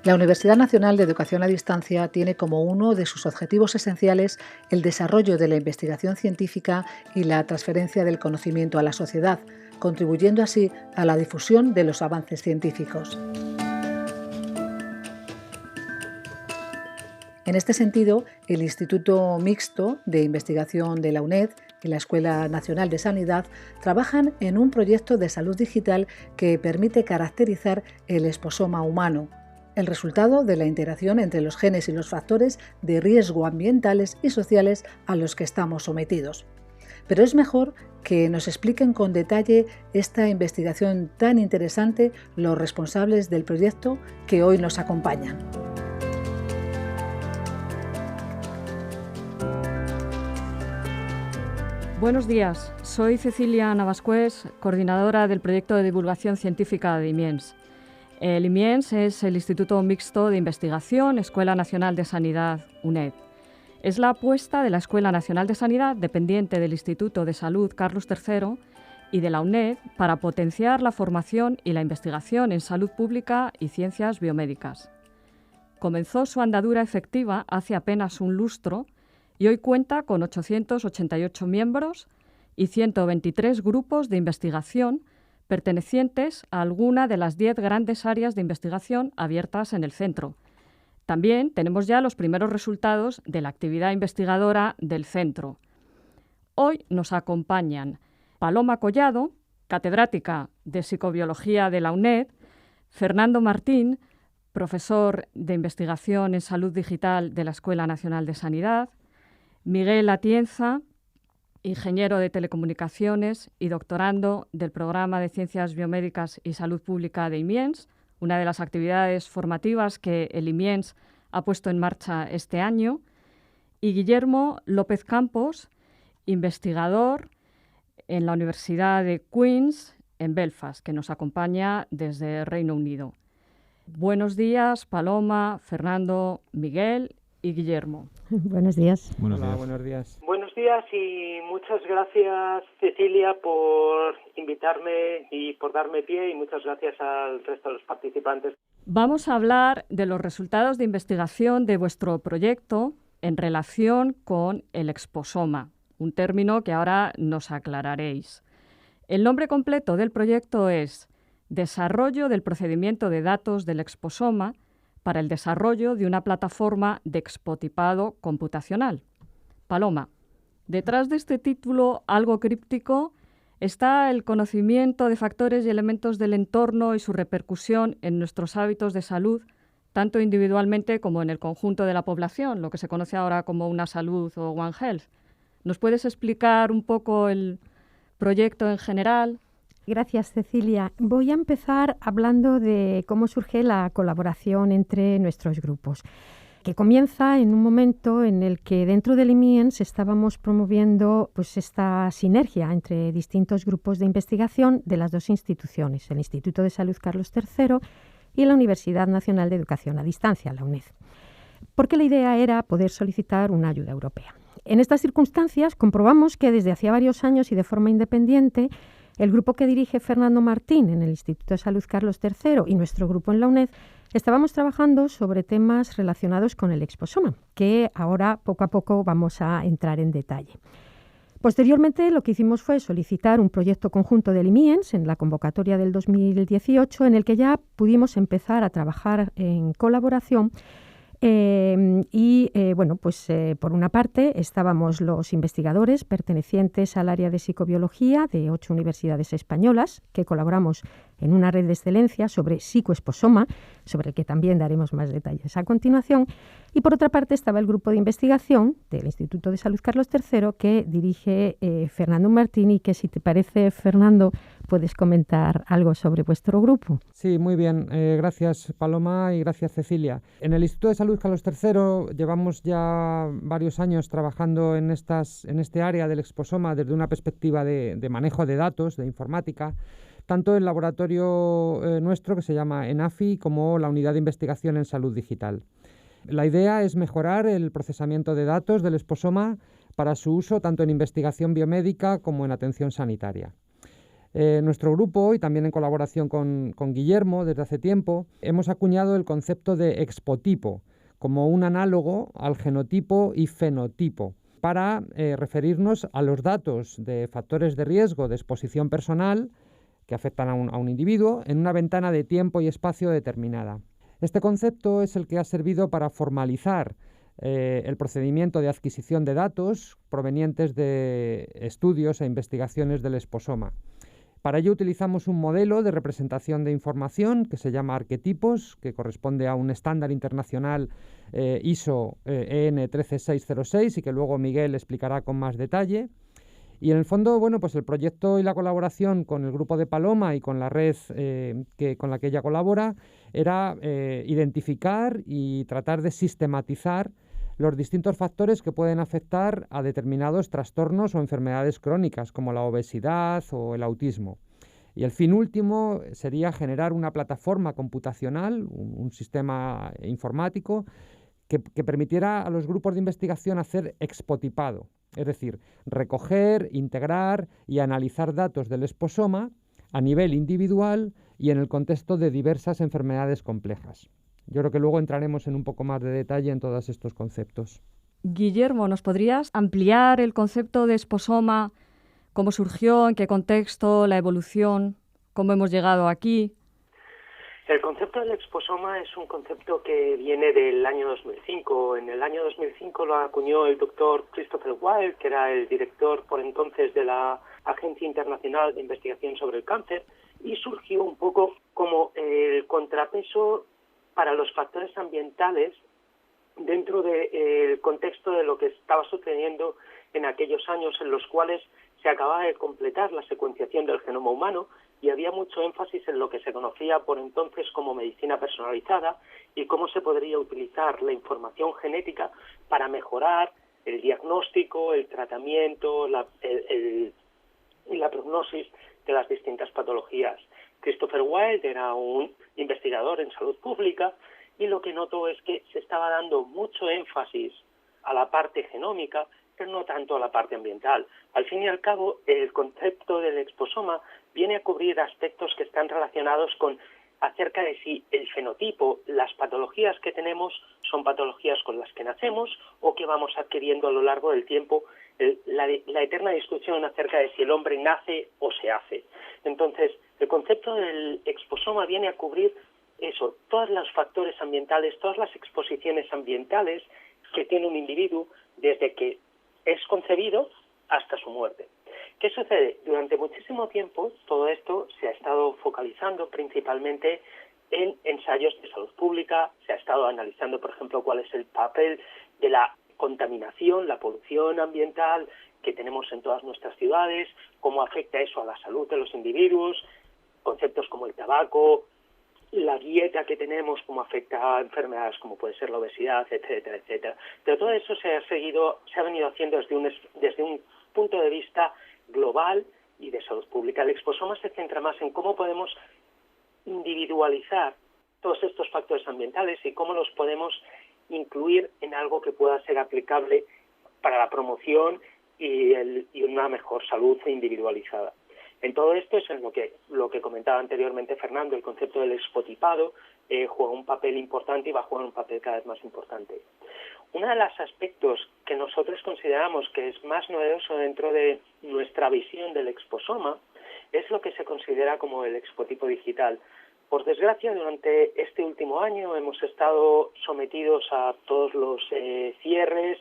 La Universidad Nacional de Educación a Distancia tiene como uno de sus objetivos esenciales el desarrollo de la investigación científica y la transferencia del conocimiento a la sociedad, contribuyendo así a la difusión de los avances científicos. En este sentido, el Instituto Mixto de Investigación de la UNED y la Escuela Nacional de Sanidad trabajan en un proyecto de salud digital que permite caracterizar el exposoma humano, el resultado de la interacción entre los genes y los factores de riesgo ambientales y sociales a los que estamos sometidos. Pero es mejor que nos expliquen con detalle esta investigación tan interesante los responsables del proyecto que hoy nos acompañan. Buenos días, soy Cecilia Navascués, coordinadora del proyecto de divulgación científica de IMIENS. El IMIENS es el Instituto Mixto de Investigación, Escuela Nacional de Sanidad, UNED. Es la apuesta de la Escuela Nacional de Sanidad, dependiente del Instituto de Salud Carlos III y de la UNED, para potenciar la formación y la investigación en salud pública y ciencias biomédicas. Comenzó su andadura efectiva hace apenas un lustro y hoy cuenta con 888 miembros y 123 grupos de investigación pertenecientes a alguna de las 10 grandes áreas de investigación abiertas en el centro. También tenemos ya los primeros resultados de la actividad investigadora del centro. Hoy nos acompañan Paloma Collado, catedrática de Psicobiología de la UNED, Fernando Martín, profesor de investigación en salud digital de la Escuela Nacional de Sanidad, Miguel Atienza, ingeniero de telecomunicaciones y doctorando del Programa de Ciencias Biomédicas y Salud Pública de IMIENS, una de las actividades formativas que el IMIENS ha puesto en marcha este año, y Guillermo López Campos, investigador en la Universidad de Queen's en Belfast, que nos acompaña desde Reino Unido. Buenos días, Paloma, Fernando, Miguel y Guillermo. Buenos días. Hola, buenos días. Buenos días y muchas gracias, Cecilia, por invitarme y por darme pie, y muchas gracias al resto de los participantes. Vamos a hablar de los resultados de investigación de vuestro proyecto en relación con el exposoma, un término que ahora nos aclararéis. El nombre completo del proyecto es Desarrollo del procedimiento de datos del exposoma para el desarrollo de una plataforma de expotipado computacional. Paloma, detrás de este título algo críptico está el conocimiento de factores y elementos del entorno y su repercusión en nuestros hábitos de salud, tanto individualmente como en el conjunto de la población, lo que se conoce ahora como una salud o One Health. ¿Nos puedes explicar un poco el proyecto en general? Gracias, Cecilia. Voy a empezar hablando de cómo surge la colaboración entre nuestros grupos, que comienza en un momento en el que dentro del IMIENS estábamos promoviendo esta sinergia entre distintos grupos de investigación de las dos instituciones, el Instituto de Salud Carlos III y la Universidad Nacional de Educación a Distancia, la UNED, porque la idea era poder solicitar una ayuda europea. En estas circunstancias comprobamos que desde hacía varios años y de forma independiente, el grupo que dirige Fernando Martín en el Instituto de Salud Carlos III y nuestro grupo en la UNED estábamos trabajando sobre temas relacionados con el exposoma, que ahora poco a poco vamos a entrar en detalle. Posteriormente, lo que hicimos fue solicitar un proyecto conjunto del IMIENS en la convocatoria del 2018, en el que ya pudimos empezar a trabajar en colaboración. Por una parte estábamos los investigadores pertenecientes al área de psicobiología de 8 universidades españolas, que colaboramos en una red de excelencia sobre psicoexposoma, sobre el que también daremos más detalles a continuación. Y por otra parte estaba el grupo de investigación del Instituto de Salud Carlos III, que dirige Fernando Martín, y que, si te parece, Fernando, puedes comentar algo sobre vuestro grupo. Sí, muy bien. Gracias, Paloma, y gracias, Cecilia. En el Instituto de Salud Carlos III llevamos ya varios años trabajando en este área del exposoma desde una perspectiva de manejo de datos, de informática, tanto el laboratorio nuestro, que se llama ENAFI, como la Unidad de Investigación en Salud Digital. La idea es mejorar el procesamiento de datos del exposoma para su uso tanto en investigación biomédica como en atención sanitaria. Nuestro grupo, y también en colaboración con Guillermo desde hace tiempo, hemos acuñado el concepto de expotipo como un análogo al genotipo y fenotipo para referirnos a los datos de factores de riesgo de exposición personal que afectan a un individuo en una ventana de tiempo y espacio determinada. Este concepto es el que ha servido para formalizar el procedimiento de adquisición de datos provenientes de estudios e investigaciones del exposoma. Para ello utilizamos un modelo de representación de información que se llama arquetipos, que corresponde a un estándar internacional ISO EN 13606 y que luego Miguel explicará con más detalle. Y en el fondo, bueno, pues el proyecto y la colaboración con el grupo de Paloma y con la red con la que ella colabora era identificar y tratar de sistematizar los distintos factores que pueden afectar a determinados trastornos o enfermedades crónicas, como la obesidad o el autismo. Y el fin último sería generar una plataforma computacional, un sistema informático, que permitiera a los grupos de investigación hacer expotipado, es decir, recoger, integrar y analizar datos del exposoma a nivel individual y en el contexto de diversas enfermedades complejas. Yo creo que luego entraremos en un poco más de detalle en todos estos conceptos. Guillermo, ¿nos podrías ampliar el concepto de exposoma? ¿Cómo surgió? ¿En qué contexto? ¿La evolución? ¿Cómo hemos llegado aquí? El concepto del exposoma es un concepto que viene del año 2005. En el año 2005 lo acuñó el doctor Christopher Weil, que era el director por entonces de la Agencia Internacional de Investigación sobre el Cáncer, y surgió un poco como el contrapeso para los factores ambientales dentro del contexto de lo que estaba sucediendo en aquellos años en los cuales se acababa de completar la secuenciación del genoma humano y había mucho énfasis en lo que se conocía por entonces como medicina personalizada y cómo se podría utilizar la información genética para mejorar el diagnóstico, el tratamiento y la prognosis de las distintas patologías. Christopher Weil era un investigador en salud pública y lo que notó es que se estaba dando mucho énfasis a la parte genómica, pero no tanto a la parte ambiental. Al fin y al cabo, el concepto del exposoma viene a cubrir aspectos que están relacionados con acerca de si el fenotipo, las patologías que tenemos, son patologías con las que nacemos o que vamos adquiriendo a lo largo del tiempo, la eterna discusión acerca de si el hombre nace o se hace. Entonces, el concepto del exposoma viene a cubrir eso, todos los factores ambientales, todas las exposiciones ambientales que tiene un individuo desde que es concebido hasta su muerte. ¿Qué sucede? Durante muchísimo tiempo todo esto se ha estado focalizando principalmente en ensayos de salud pública, se ha estado analizando, por ejemplo, cuál es el papel de la contaminación, la polución ambiental que tenemos en todas nuestras ciudades, cómo afecta eso a la salud de los individuos, conceptos como el tabaco, la dieta que tenemos, cómo afecta a enfermedades como puede ser la obesidad, etcétera, etcétera. Pero todo eso se ha venido haciendo desde un punto de vista global y de salud pública. El exposoma se centra más en cómo podemos individualizar todos estos factores ambientales y cómo los podemos incluir en algo que pueda ser aplicable para la promoción y una mejor salud individualizada. En todo esto es en lo que comentaba anteriormente Fernando, el concepto del expotipado juega un papel importante y va a jugar un papel cada vez más importante. Uno de los aspectos que nosotros consideramos que es más novedoso dentro de nuestra visión del exposoma es lo que se considera como el expotipo digital. Por desgracia, durante este último año hemos estado sometidos a todos los cierres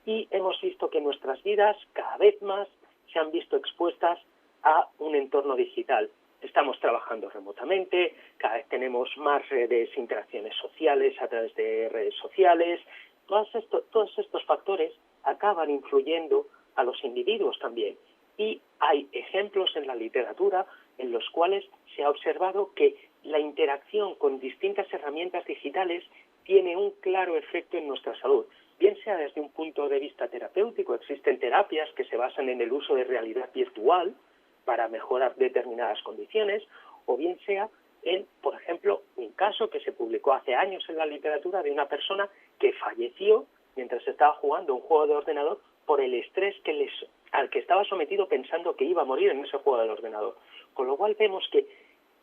y hemos visto que nuestras vidas cada vez más se han visto expuestas a un entorno digital. Estamos trabajando remotamente, cada vez tenemos más redes, interacciones sociales a través de redes sociales. Todos estos factores acaban influyendo a los individuos también. Y hay ejemplos en la literatura en los cuales se ha observado que la interacción con distintas herramientas digitales tiene un claro efecto en nuestra salud. Bien sea desde un punto de vista terapéutico, existen terapias que se basan en el uso de realidad virtual para mejorar determinadas condiciones, o bien sea en, por ejemplo, un caso que se publicó hace años en la literatura de una persona que falleció mientras estaba jugando un juego de ordenador por el estrés al que estaba sometido pensando que iba a morir en ese juego del ordenador. Con lo cual vemos que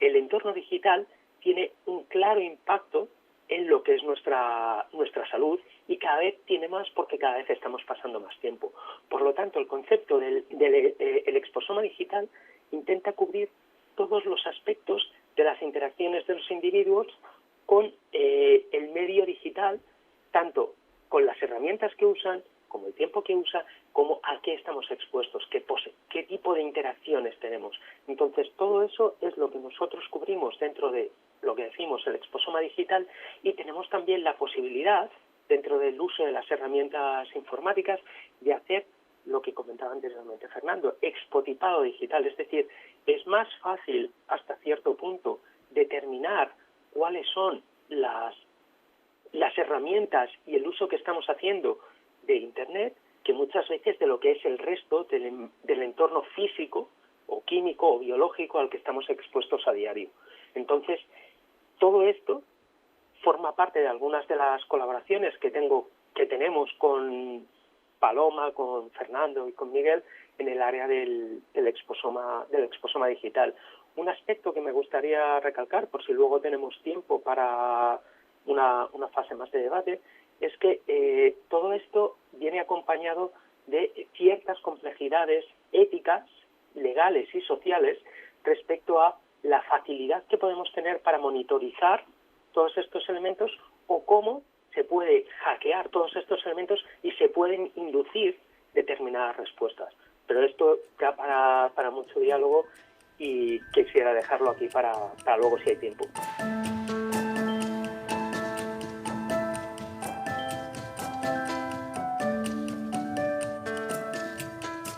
el entorno digital tiene un claro impacto en lo que es nuestra salud, y cada vez tiene más porque cada vez estamos pasando más tiempo. Por lo tanto, el concepto del exposoma digital intenta cubrir todos los aspectos de las interacciones de los individuos con el medio digital, tanto con las herramientas que usan, como el tiempo que usa, como a qué estamos expuestos, qué tipo de interacciones tenemos. Entonces, todo eso es lo que nosotros cubrimos dentro de lo que decimos el exposoma digital, y tenemos también la posibilidad, dentro del uso de las herramientas informáticas, de hacer lo que comentaba anteriormente Fernando, expotipado digital. Es decir, es más fácil hasta cierto punto determinar cuáles son las herramientas y el uso que estamos haciendo de Internet, que muchas veces de lo que es el resto del entorno físico o químico o biológico al que estamos expuestos a diario. Entonces, todo esto forma parte de algunas de las colaboraciones que tenemos con Paloma, con Fernando y con Miguel en el área del exposoma digital. Un aspecto que me gustaría recalcar, por si luego tenemos tiempo para una fase más de debate, es que todo esto viene acompañado de ciertas complejidades éticas, legales y sociales respecto a la facilidad que podemos tener para monitorizar todos estos elementos, o cómo se puede hackear todos estos elementos y se pueden inducir determinadas respuestas. Pero esto da para mucho diálogo, y quisiera dejarlo aquí para luego si hay tiempo.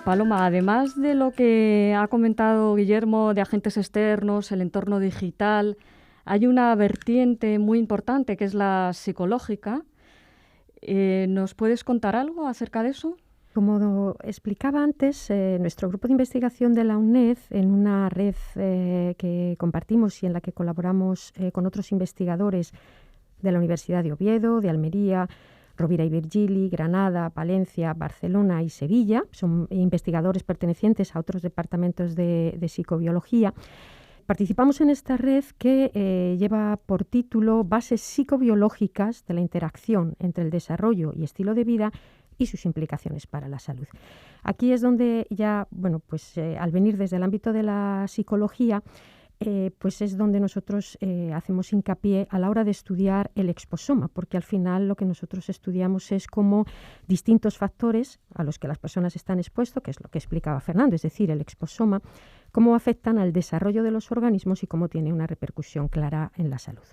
Paloma, además de lo que ha comentado Guillermo de agentes externos, el entorno digital, hay una vertiente muy importante que es la psicológica. ¿Nos puedes contar algo acerca de eso? Como explicaba antes, nuestro grupo de investigación de la UNED, en una red que compartimos y en la que colaboramos con otros investigadores de la Universidad de Oviedo, de Almería, Rovira y Virgili, Granada, Palencia, Barcelona y Sevilla, son investigadores pertenecientes a otros departamentos de psicobiología. Participamos en esta red que lleva por título Bases psicobiológicas de la interacción entre el desarrollo y estilo de vida y sus implicaciones para la salud. Aquí es donde ya, al venir desde el ámbito de la psicología, pues es donde nosotros hacemos hincapié a la hora de estudiar el exposoma, porque al final lo que nosotros estudiamos es cómo distintos factores a los que las personas están expuestos, que es lo que explicaba Fernando, es decir, el exposoma, cómo afectan al desarrollo de los organismos y cómo tiene una repercusión clara en la salud.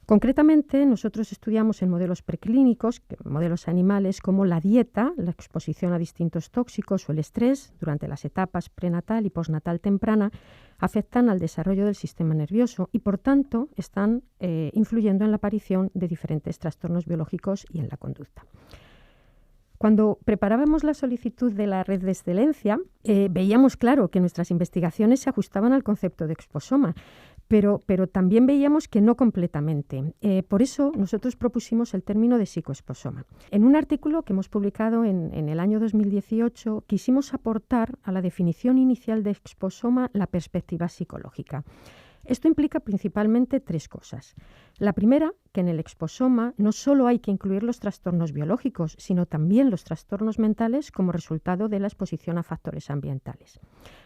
Concretamente, nosotros estudiamos en modelos preclínicos, modelos animales, como la dieta, la exposición a distintos tóxicos o el estrés durante las etapas prenatal y postnatal temprana afectan al desarrollo del sistema nervioso y, por tanto, están influyendo en la aparición de diferentes trastornos biológicos y en la conducta. Cuando preparábamos la solicitud de la red de excelencia, veíamos claro que nuestras investigaciones se ajustaban al concepto de exposoma, pero también veíamos que no completamente. Por eso nosotros propusimos el término de psicoexposoma. En un artículo que hemos publicado en el año 2018, quisimos aportar a la definición inicial de exposoma la perspectiva psicológica. Esto implica principalmente tres cosas. La primera, que en el exposoma no solo hay que incluir los trastornos biológicos, sino también los trastornos mentales como resultado de la exposición a factores ambientales.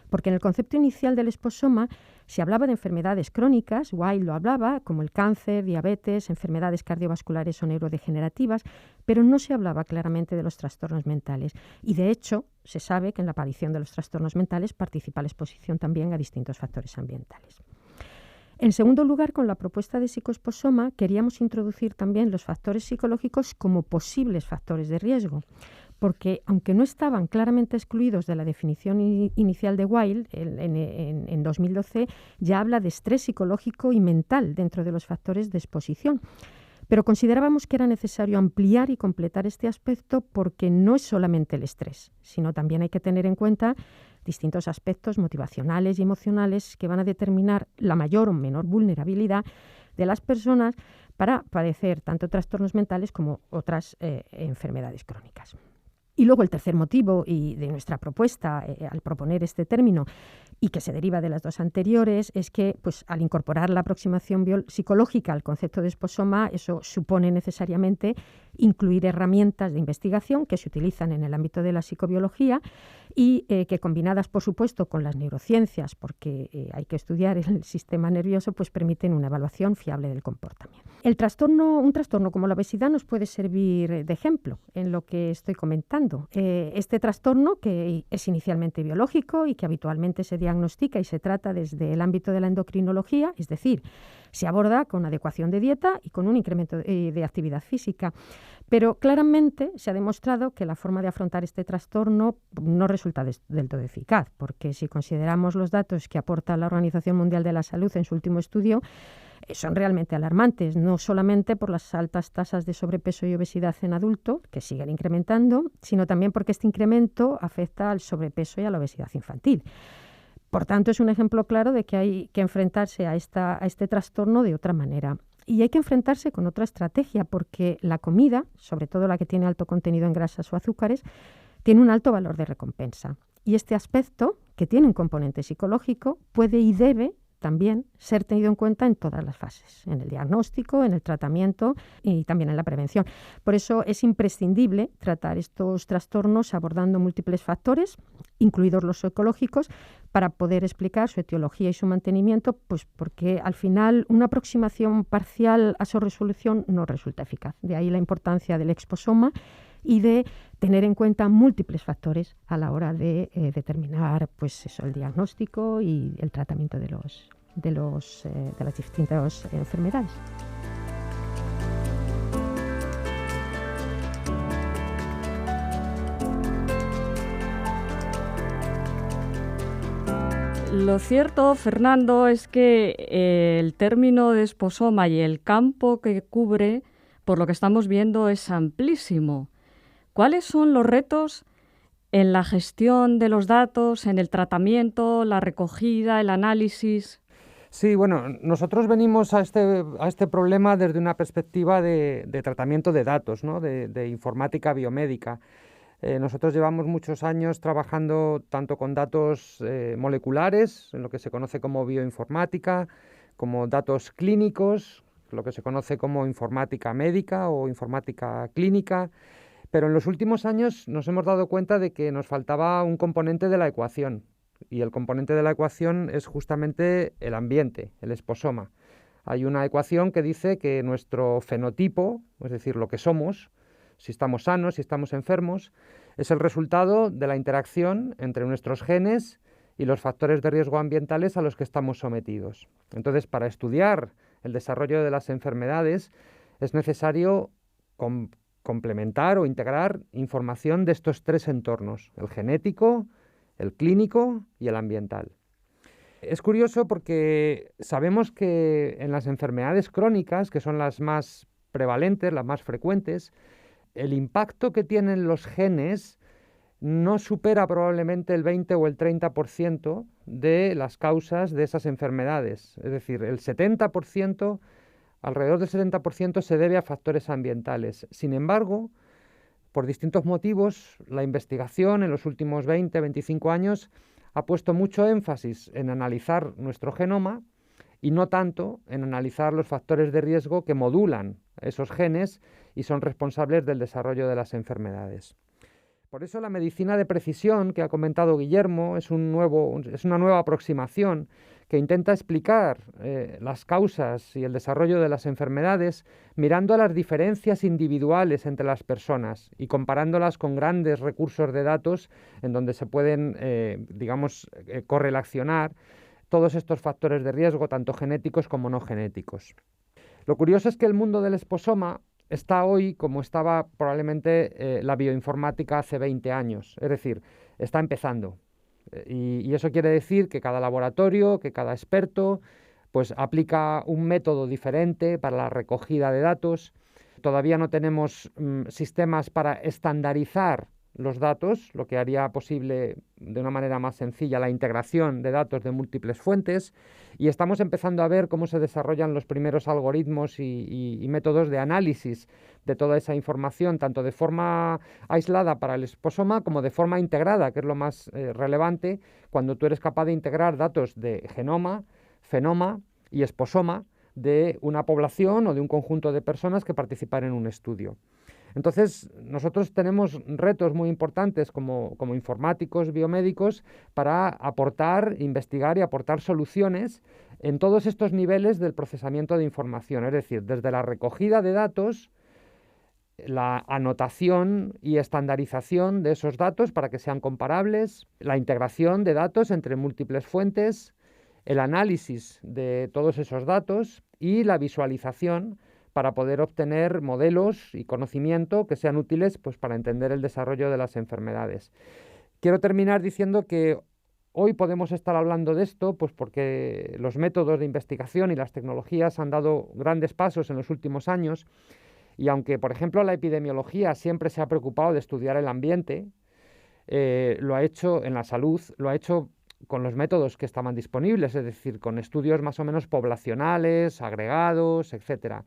Porque en el concepto inicial del exposoma se hablaba de enfermedades crónicas, Weil lo hablaba, como el cáncer, diabetes, enfermedades cardiovasculares o neurodegenerativas, pero no se hablaba claramente de los trastornos mentales. Y de hecho, se sabe que en la aparición de los trastornos mentales participa la exposición también a distintos factores ambientales. En segundo lugar, con la propuesta de psicoexposoma queríamos introducir también los factores psicológicos como posibles factores de riesgo, porque aunque no estaban claramente excluidos de la definición inicial de Weil, en 2012 ya habla de estrés psicológico y mental dentro de los factores de exposición. Pero considerábamos que era necesario ampliar y completar este aspecto porque no es solamente el estrés, sino también hay que tener en cuenta distintos aspectos motivacionales y emocionales que van a determinar la mayor o menor vulnerabilidad de las personas para padecer tanto trastornos mentales como otras enfermedades crónicas. Y luego el tercer motivo y de nuestra propuesta al proponer este término y que se deriva de las dos anteriores es que pues, al incorporar la aproximación psicológica al concepto de esposoma, eso supone necesariamente incluir herramientas de investigación que se utilizan en el ámbito de la psicobiología y que combinadas, por supuesto, con las neurociencias, porque hay que estudiar el sistema nervioso, pues permiten una evaluación fiable del comportamiento. Un trastorno como la obesidad nos puede servir de ejemplo en lo que estoy comentando. Este trastorno, que es inicialmente biológico y que habitualmente se diagnostica y se trata desde el ámbito de la endocrinología, es decir, se aborda con adecuación de dieta y con un incremento de actividad física. Pero claramente se ha demostrado que la forma de afrontar este trastorno no resulta del todo eficaz, porque si consideramos los datos que aporta la Organización Mundial de la Salud en su último estudio, son realmente alarmantes, no solamente por las altas tasas de sobrepeso y obesidad en adultos, que siguen incrementando, sino también porque este incremento afecta al sobrepeso y a la obesidad infantil. Por tanto, es un ejemplo claro de que hay que enfrentarse a este trastorno de otra manera. Y hay que enfrentarse con otra estrategia, porque la comida, sobre todo la que tiene alto contenido en grasas o azúcares, tiene un alto valor de recompensa. Y este aspecto, que tiene un componente psicológico, puede y debe también ser tenido en cuenta en todas las fases, en el diagnóstico, en el tratamiento y también en la prevención. Por eso es imprescindible tratar estos trastornos abordando múltiples factores, incluidos los psicológicos, para poder explicar su etiología y su mantenimiento, pues porque al final una aproximación parcial a su resolución no resulta eficaz. De ahí la importancia del exposoma y de tener en cuenta múltiples factores a la hora de determinar pues eso, el diagnóstico y el tratamiento de las distintas enfermedades. Lo cierto, Fernando, es que el término de esposoma y el campo que cubre, por lo que estamos viendo, es amplísimo. ¿Cuáles son los retos en la gestión de los datos, en el tratamiento, la recogida, el análisis? Sí, bueno, nosotros venimos a este problema desde una perspectiva de tratamiento de datos, ¿no? de informática biomédica. Nosotros llevamos muchos años trabajando tanto con datos moleculares, en lo que se conoce como bioinformática, como datos clínicos, lo que se conoce como informática médica o informática clínica. Pero en los últimos años nos hemos dado cuenta de que nos faltaba un componente de la ecuación, y el componente de la ecuación es justamente el ambiente, el esposoma. Hay una ecuación que dice que nuestro fenotipo, es decir, lo que somos, si estamos sanos, si estamos enfermos, es el resultado de la interacción entre nuestros genes y los factores de riesgo ambientales a los que estamos sometidos. Entonces, para estudiar el desarrollo de las enfermedades es necesario complementar o integrar información de estos tres entornos, el genético, el clínico y el ambiental. Es curioso porque sabemos que en las enfermedades crónicas, que son las más prevalentes, las más frecuentes, el impacto que tienen los genes no supera probablemente el 20 o el 30% de las causas de esas enfermedades. Es decir, el 70%, alrededor del 70% se debe a factores ambientales. Sin embargo, por distintos motivos, la investigación en los últimos 20, 25 años ha puesto mucho énfasis en analizar nuestro genoma y no tanto en analizar los factores de riesgo que modulan esos genes y son responsables del desarrollo de las enfermedades. Por eso la medicina de precisión que ha comentado Guillermo es una nueva aproximación que intenta explicar las causas y el desarrollo de las enfermedades mirando a las diferencias individuales entre las personas y comparándolas con grandes recursos de datos en donde se pueden, correlacionar todos estos factores de riesgo, tanto genéticos como no genéticos. Lo curioso es que el mundo del esposoma está hoy como estaba probablemente la bioinformática hace 20 años, es decir, está empezando. Y eso quiere decir que cada laboratorio, que cada experto, pues aplica un método diferente para la recogida de datos. Todavía no tenemos sistemas para estandarizar los datos, lo que haría posible de una manera más sencilla la integración de datos de múltiples fuentes, y estamos empezando a ver cómo se desarrollan los primeros algoritmos y métodos de análisis de toda esa información, tanto de forma aislada para el exposoma como de forma integrada, que es lo más relevante, cuando tú eres capaz de integrar datos de genoma, fenoma y exposoma de una población o de un conjunto de personas que participan en un estudio. Entonces, nosotros tenemos retos muy importantes como informáticos, biomédicos, para aportar, investigar y aportar soluciones en todos estos niveles del procesamiento de información, es decir, desde la recogida de datos, la anotación y estandarización de esos datos para que sean comparables, la integración de datos entre múltiples fuentes, el análisis de todos esos datos y la visualización para poder obtener modelos y conocimiento que sean útiles pues, para entender el desarrollo de las enfermedades. Quiero terminar diciendo que hoy podemos estar hablando de esto pues porque los métodos de investigación y las tecnologías han dado grandes pasos en los últimos años, y aunque, por ejemplo, la epidemiología siempre se ha preocupado de estudiar el ambiente, lo ha hecho en la salud, lo ha hecho con los métodos que estaban disponibles, es decir, con estudios más o menos poblacionales, agregados, etcétera.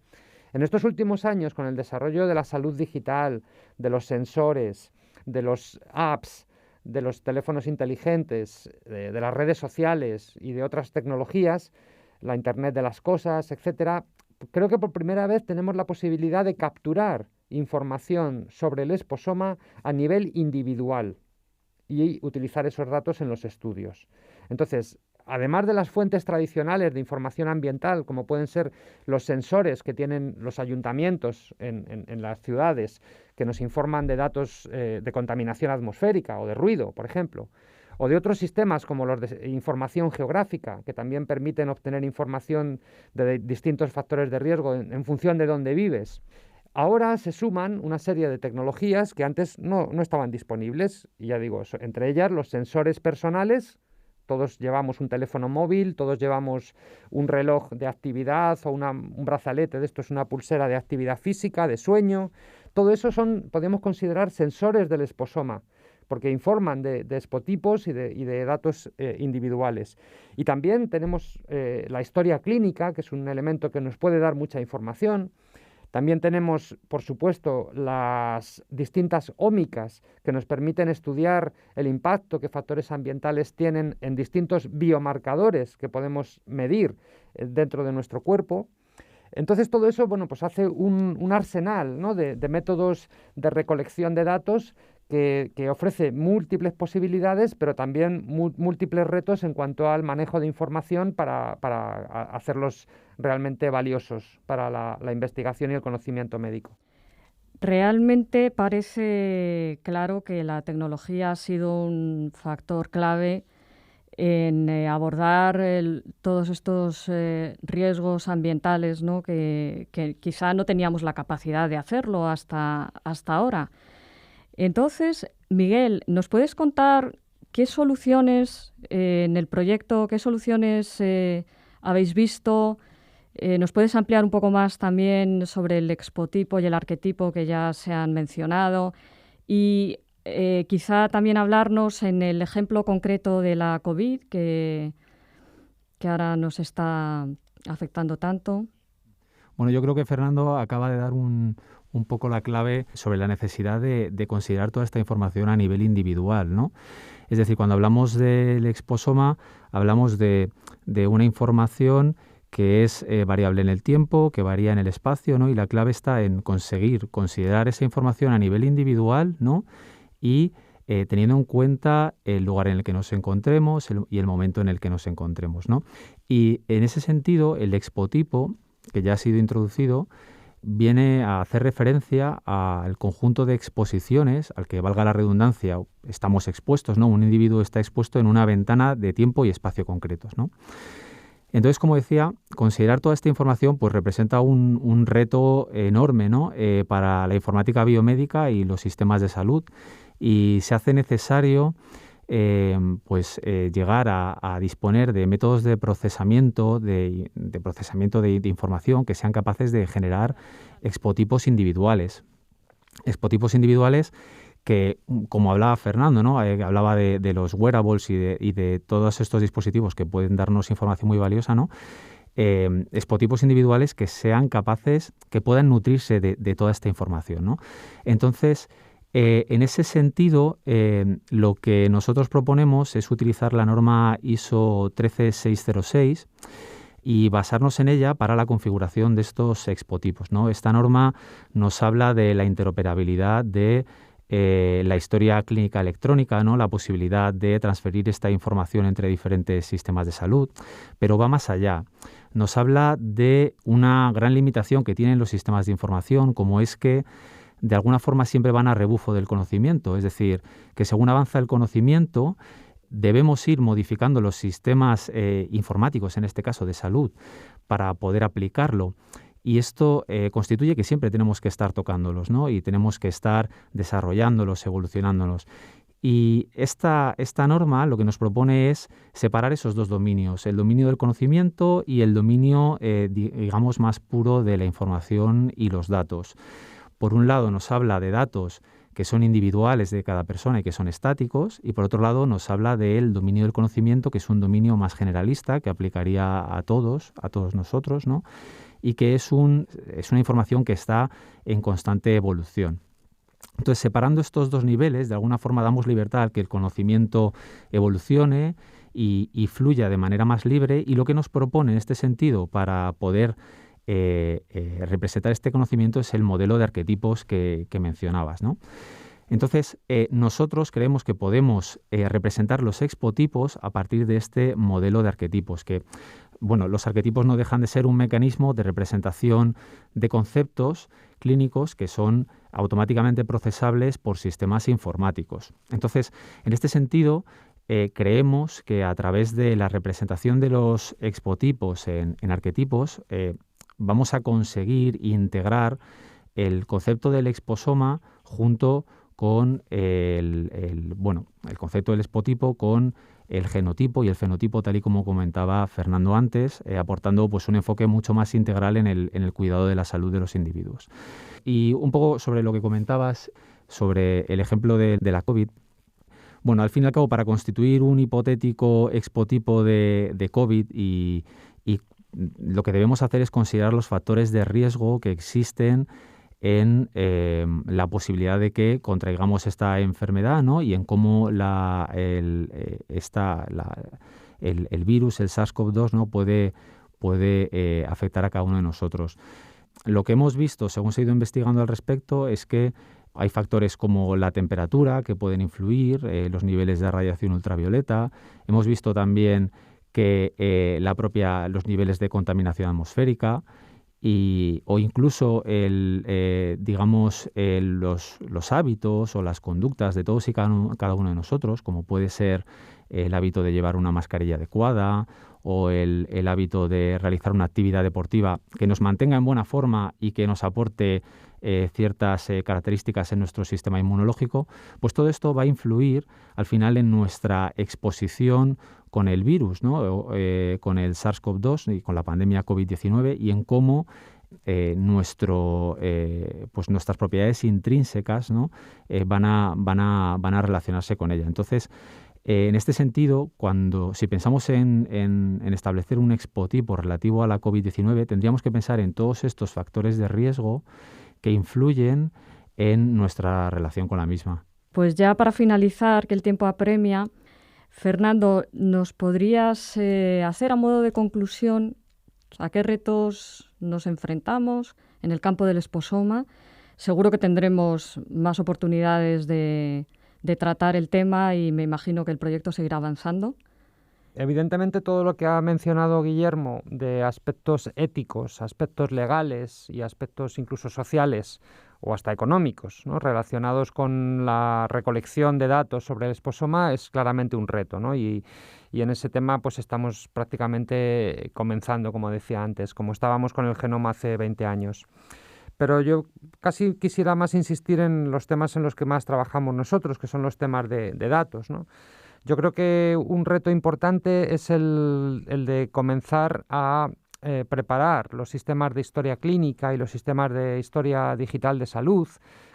En estos últimos años, con el desarrollo de la salud digital, de los sensores, de los apps, de los teléfonos inteligentes, de las redes sociales y de otras tecnologías, la Internet de las cosas, etcétera, creo que por primera vez tenemos la posibilidad de capturar información sobre el exposoma a nivel individual y utilizar esos datos en los estudios. Entonces, además de las fuentes tradicionales de información ambiental, como pueden ser los sensores que tienen los ayuntamientos en las ciudades, que nos informan de datos de contaminación atmosférica o de ruido, por ejemplo, o de otros sistemas como los de información geográfica, que también permiten obtener información de distintos factores de riesgo en función de dónde vives. Ahora se suman una serie de tecnologías que antes no estaban disponibles, y ya digo, entre ellas los sensores personales. Todos llevamos un teléfono móvil, todos llevamos un reloj de actividad o un brazalete, de esto es una pulsera de actividad física, de sueño. Todo eso podemos considerar sensores del exposoma, porque informan de expotipos y de datos individuales. Y también tenemos la historia clínica, que es un elemento que nos puede dar mucha información. También tenemos, por supuesto, las distintas ómicas que nos permiten estudiar el impacto que factores ambientales tienen en distintos biomarcadores que podemos medir dentro de nuestro cuerpo. Entonces todo eso, bueno, pues hace un arsenal, ¿no?, de métodos de recolección de datos que ofrece múltiples posibilidades, pero también múltiples retos en cuanto al manejo de información para hacerlos realmente valiosos para la investigación y el conocimiento médico. Realmente parece claro que la tecnología ha sido un factor clave en abordar todos estos riesgos ambientales, ¿no?, que quizá no teníamos la capacidad de hacerlo hasta ahora. Entonces, Miguel, ¿nos puedes contar qué soluciones en el proyecto, qué soluciones habéis visto? ¿Nos puedes ampliar un poco más también sobre el expotipo y el arquetipo que ya se han mencionado? Y quizá también hablarnos en el ejemplo concreto de la COVID que ahora nos está afectando tanto. Bueno, yo creo que Fernando acaba de dar un poco la clave sobre la necesidad de considerar toda esta información a nivel individual, ¿no? Es decir, cuando hablamos del exposoma, hablamos de una información que es variable en el tiempo, que varía en el espacio, ¿no? Y la clave está en conseguir considerar esa información a nivel individual, ¿no? Y teniendo en cuenta el lugar en el que nos encontremos y el momento en el que nos encontremos, ¿no? Y en ese sentido, el expotipo, que ya ha sido introducido, viene a hacer referencia al conjunto de exposiciones al que, valga la redundancia, estamos expuestos, ¿no? Un individuo está expuesto en una ventana de tiempo y espacio concretos, ¿no? Entonces, como decía, considerar toda esta información pues representa un reto enorme, ¿no?, para la informática biomédica y los sistemas de salud, y se hace necesario llegar a disponer de métodos de procesamiento de información que sean capaces de generar expotipos individuales que, como hablaba Fernando, ¿no? Hablaba de los wearables y de todos estos dispositivos que pueden darnos información muy valiosa, ¿no? Expotipos individuales que sean capaces, que puedan nutrirse de toda esta información, ¿no? Entonces, en ese sentido, lo que nosotros proponemos es utilizar la norma ISO 13606 y basarnos en ella para la configuración de estos expotipos, ¿no? Esta norma nos habla de la interoperabilidad de la historia clínica electrónica, ¿no? La posibilidad de transferir esta información entre diferentes sistemas de salud, pero va más allá. Nos habla de una gran limitación que tienen los sistemas de información, como es que de alguna forma siempre van a rebufo del conocimiento, es decir, que según avanza el conocimiento debemos ir modificando los sistemas informáticos, en este caso de salud, para poder aplicarlo. Y esto constituye que siempre tenemos que estar tocándolos, ¿no? Y tenemos que estar desarrollándolos, evolucionándolos. Y esta norma lo que nos propone es separar esos dos dominios, el dominio del conocimiento y el dominio, digamos, más puro de la información y los datos. Por un lado nos habla de datos que son individuales de cada persona y que son estáticos, y por otro lado nos habla del dominio del conocimiento, que es un dominio más generalista, que aplicaría a todos nosotros, ¿no? Y que es una información que está en constante evolución. Entonces, separando estos dos niveles, de alguna forma damos libertad a que el conocimiento evolucione y fluya de manera más libre, y lo que nos propone en este sentido para poder representar este conocimiento es el modelo de arquetipos que mencionabas, ¿no? Entonces, nosotros creemos que podemos representar los expotipos a partir de este modelo de arquetipos, que, bueno, los arquetipos no dejan de ser un mecanismo de representación de conceptos clínicos que son automáticamente procesables por sistemas informáticos. Entonces, en este sentido, creemos que a través de la representación de los expotipos en arquetipos, vamos a conseguir integrar el concepto del exposoma junto con el concepto del expotipo con el genotipo y el fenotipo, tal y como comentaba Fernando antes, aportando pues un enfoque mucho más integral en el cuidado de la salud de los individuos. Y un poco sobre lo que comentabas sobre el ejemplo de la COVID. Bueno, al fin y al cabo, para constituir un hipotético expotipo de COVID y lo que debemos hacer es considerar los factores de riesgo que existen en la posibilidad de que contraigamos esta enfermedad, ¿no? Y en cómo el virus, el SARS-CoV-2, ¿no? puede afectar a cada uno de nosotros. Lo que hemos visto, según se ha ido investigando al respecto, es que hay factores como la temperatura que pueden influir, los niveles de radiación ultravioleta. Hemos visto también que los niveles de contaminación atmosférica o incluso los hábitos o las conductas de todos y cada uno de nosotros, como puede ser el hábito de llevar una mascarilla adecuada o el hábito de realizar una actividad deportiva que nos mantenga en buena forma y que nos aporte ciertas características en nuestro sistema inmunológico, pues todo esto va a influir al final en nuestra exposición con el virus, ¿no? Con el SARS-CoV-2 y con la pandemia COVID-19, y en cómo nuestras propiedades intrínsecas, ¿no? van a relacionarse con ella. Entonces, en este sentido, si pensamos en establecer un expotipo relativo a la COVID-19, tendríamos que pensar en todos estos factores de riesgo que influyen en nuestra relación con la misma. Pues ya para finalizar, que el tiempo apremia, Fernando, ¿nos podrías hacer a modo de conclusión a qué retos nos enfrentamos en el campo del exposoma? Seguro que tendremos más oportunidades de tratar el tema y me imagino que el proyecto seguirá avanzando. Evidentemente todo lo que ha mencionado Guillermo de aspectos éticos, aspectos legales y aspectos incluso sociales o hasta económicos, ¿no? relacionados con la recolección de datos sobre el exposoma es claramente un reto, ¿no? Y en ese tema pues estamos prácticamente comenzando, como decía antes, como estábamos con el genoma hace 20 años. Pero yo casi quisiera más insistir en los temas en los que más trabajamos nosotros, que son los temas de datos, ¿no? Yo creo que un reto importante es el de comenzar a preparar los sistemas de historia clínica y los sistemas de historia digital de salud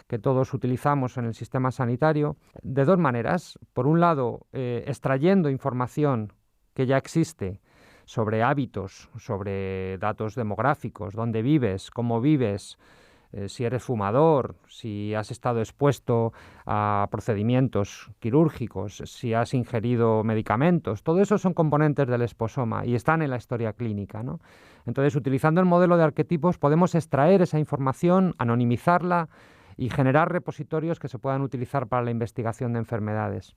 que todos utilizamos en el sistema sanitario de dos maneras. Por un lado, extrayendo información que ya existe sobre hábitos, sobre datos demográficos, dónde vives, cómo vives, si eres fumador, si has estado expuesto a procedimientos quirúrgicos, si has ingerido medicamentos. Todo eso son componentes del exposoma y están en la historia clínica, ¿no? Entonces, utilizando el modelo de arquetipos, podemos extraer esa información, anonimizarla y generar repositorios que se puedan utilizar para la investigación de enfermedades.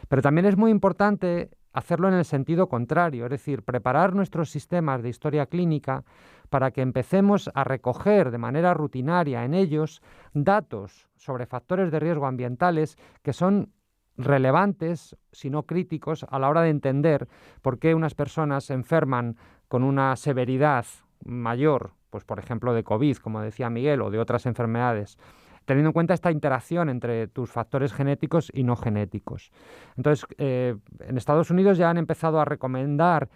Pero también es muy importante hacerlo en el sentido contrario, es decir, preparar nuestros sistemas de historia clínica para que empecemos a recoger de manera rutinaria en ellos datos sobre factores de riesgo ambientales que son relevantes, si no críticos, a la hora de entender por qué unas personas se enferman con una severidad mayor, pues por ejemplo de COVID, como decía Miguel, o de otras enfermedades, teniendo en cuenta esta interacción entre tus factores genéticos y no genéticos. Entonces, en Estados Unidos ya han empezado a recomendar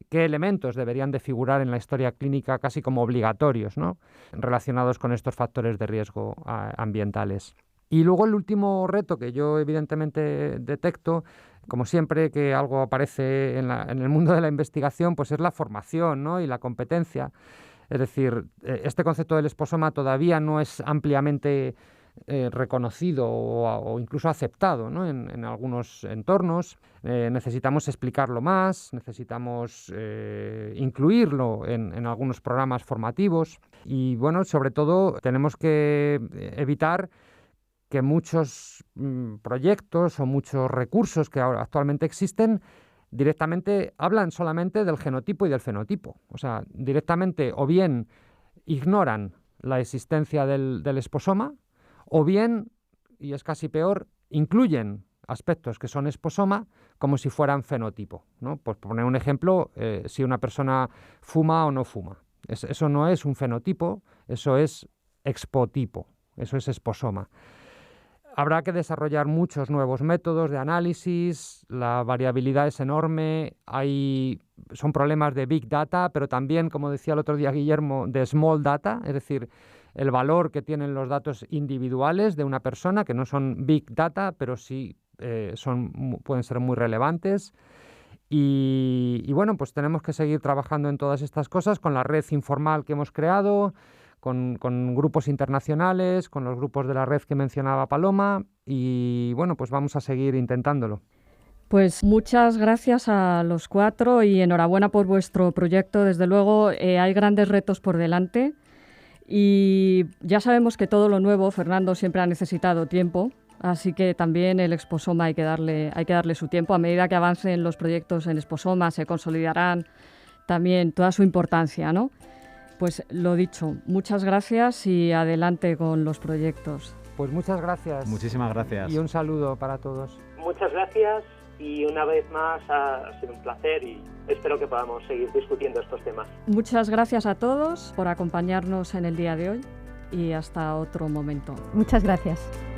qué elementos deberían de figurar en la historia clínica casi como obligatorios, ¿no?, relacionados con estos factores de riesgo ambientales. Y luego el último reto que yo evidentemente detecto, como siempre que algo aparece en el mundo de la investigación, pues es la formación, ¿no?, y la competencia. Es decir, este concepto del exposoma todavía no es ampliamente reconocido o incluso aceptado, ¿no?, en algunos entornos. Necesitamos explicarlo más, necesitamos incluirlo en algunos programas formativos y, bueno, sobre todo tenemos que evitar que muchos proyectos o muchos recursos que ahora actualmente existen directamente hablan solamente del genotipo y del fenotipo. O sea, directamente o bien ignoran la existencia del exposoma o bien, y es casi peor, incluyen aspectos que son exposoma como si fueran fenotipo, ¿no? Por poner un ejemplo, si una persona fuma o no fuma. Eso no es un fenotipo, eso es expotipo, eso es exposoma. Habrá que desarrollar muchos nuevos métodos de análisis, la variabilidad es enorme, son problemas de Big Data, pero también, como decía el otro día Guillermo, de Small Data, es decir, el valor que tienen los datos individuales de una persona, que no son Big Data, pero sí pueden ser muy relevantes. Y bueno, pues tenemos que seguir trabajando en todas estas cosas con la red informal que hemos creado, con grupos internacionales, con los grupos de la red que mencionaba Paloma y bueno, pues vamos a seguir intentándolo. Pues muchas gracias a los cuatro y enhorabuena por vuestro proyecto. Desde luego hay grandes retos por delante y ya sabemos que todo lo nuevo, Fernando, siempre ha necesitado tiempo, así que también el exposoma hay que darle su tiempo. A medida que avancen los proyectos en exposoma se consolidarán también toda su importancia, ¿no? Pues lo dicho, muchas gracias y adelante con los proyectos. Pues muchas gracias. Muchísimas gracias. Y un saludo para todos. Muchas gracias y una vez más ha sido un placer y espero que podamos seguir discutiendo estos temas. Muchas gracias a todos por acompañarnos en el día de hoy y hasta otro momento. Muchas gracias.